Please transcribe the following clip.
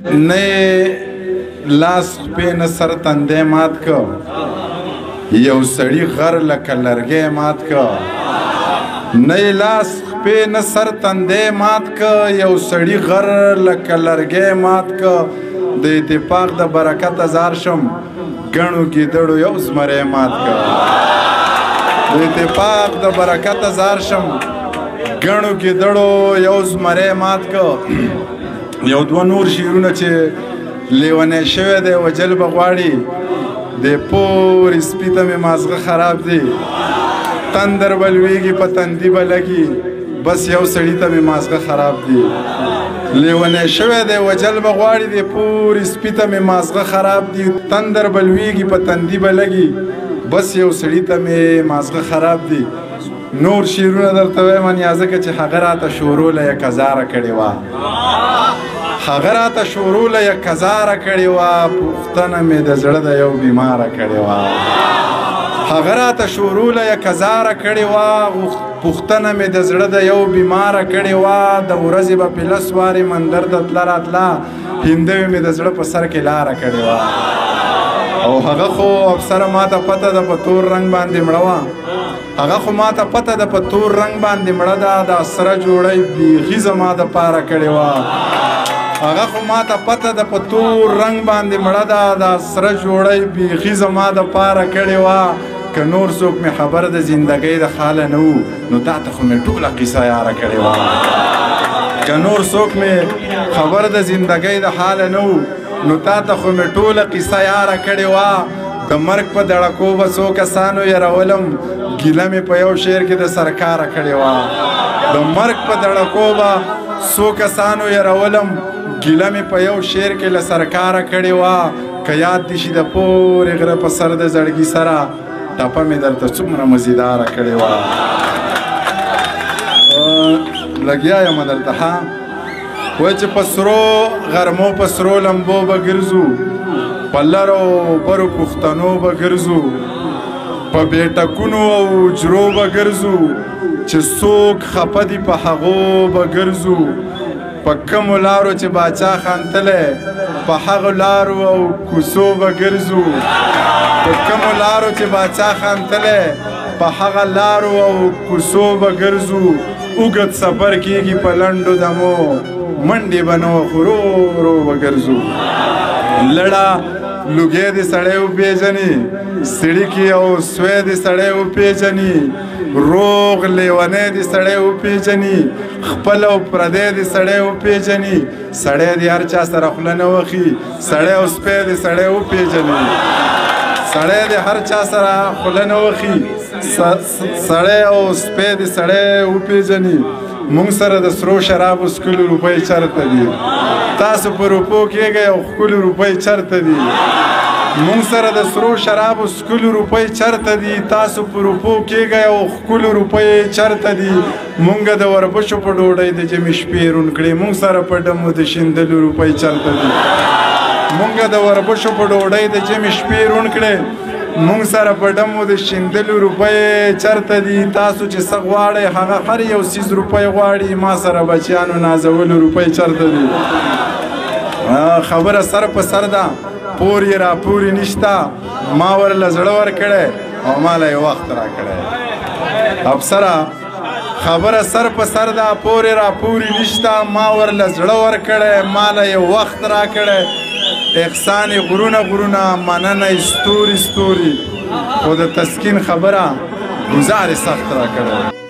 نه لاس خپې نه سر تندی مات که یو سړي غر لکه لرګی مات که نه لاس خپې نه سر تندی مات که یو سړي غر لکه لرګی مات که د اتفاق د برکت ازار شم ګڼو ګیدړو یو زمری مات که د اتفاق د برکت ازار شم ګڼو ګیدړو یو زمری مات که یو دوه نور شعرونه چې لیونی شوی دی وجل به غواړي د پورې سپي ته مې مازغه خراب دی تندر به لویږي په تندي به لګي بس یو سړي ته مې مازغه خراب دی لیونی شوی دی وجل به غواړي د پورې سپي ته مې مازغه خراب دی تندر به لویږي په تندي به لګي بس یو سړي ته مې مازغه خراب دی نور شعرونه درته وایم ځکه چې هغه راته شوروله یک هزاره کړې وه هغه راته شوروله یک هزاره کړې وه پوښتنه مې د زړه د یو بیماره کړې وه هغه راته شوروله یک هزاره کړې وه پوښتنه مې د زړه د یو بیماره کړې وه د ورځې به پې لس وارې مندر ته تله راتله هندوې مې د زړه په سر کې لاره کړې وه او هغه خو افسره ماته پته ده په تور رنګ باندې مړه وه هغه خو ماته پته ده په تور رنګ باندې مړه ده دا سره جوړی بیخي زما دپاره کړې وه هغه خو ماته پته ده په تور رنګ باندې مړه ده دا سره جوړی بیخي زما دپاره کړې وه که نور څوک مې خبر د زندګۍ د خاله نه وو نو تا ته خو مې ټوله قصه یاره کړې وه که نور څوک مې خبر د زندګۍ د حاله نه وو نو تا ته خو مې ټوله قصه یاره کړې وه د مرګ په دړکو به څو کسانو یرولم ګیله مې په یو شعر کې د سرکاره کړې وه د مرګ په دړکو به څو کسانو یرولم ګیله مې په یو شعر کې له سرکاره کړې وه که یاد دې شي د پورې غره په سر د زړګي سره ټپه مې درته څومره مزیداره کړې وه لګیا یم درته ها وایي چې په سرو غرمو په سرو لمبو به ګرځو په لرو برو پښتنو به ګرځو په بیټکونو او حجرو به ګرځو چې څوک خفه دي په هغو به ګرځو په کومو لارو چې باچا خانتلی په هغو لارو او کوڅو به ګرځو په کومو لارو چې باچا خانتلی په هغه لارو او کوڅو به ګرځو اوږد سفر کیږي په لنډو دمو منډې به نه خورو ورو به ګرځو لړه لوګی دې سړی وپېژني سړي او سوی دې سړی وپېژني روغ لیونی دې سړی وپېژني خپل او پردی دې سړی وپېژني سړی دې هر چا سره خوله نه وخي سړی او سپی دې سړی وپېژني سړی دې هر چا سره خوله نه وخي سړی او سپی دې سړی وپېژني مونږ سره د سرو شرابو ښکلي روپۍ چرته دي تاسو په روپو کېږئ او ښکلي روپۍ چرته دي مونږ سره د سرو شرابو ښکلي روپۍ چرته دي تاسو په روپو کېږئ او ښکلي روپۍ چرته دي مونږ د وربشو په ډوډۍ د جمعې شپې روڼ کړې مونږ سره په ډمو د شیندلو روپۍ چرته دي مونږ د وربشو په ډوډۍ د جمعې شپې روڼ کړې مونږ سره په ډمو د شیندلو روپۍ چرته دي تاسو چې څه غواړئ هغه هر یو څیز روپۍ غواړي ما سره بچیانو نازولو روپۍ چرته دي خبره سر په سر ده پور یې راپورې نشته ما ورله زړه ورکړی او ما له یې وخت راکړی افسره خبره سر په سر ده پور یې راپورې نشته ما ورله زړه ورکړی ما له یې وخت راکړی احسان غرونه غرونه مننه ستوري ستوري خو د تسکین خبره ګزار سخت راکړی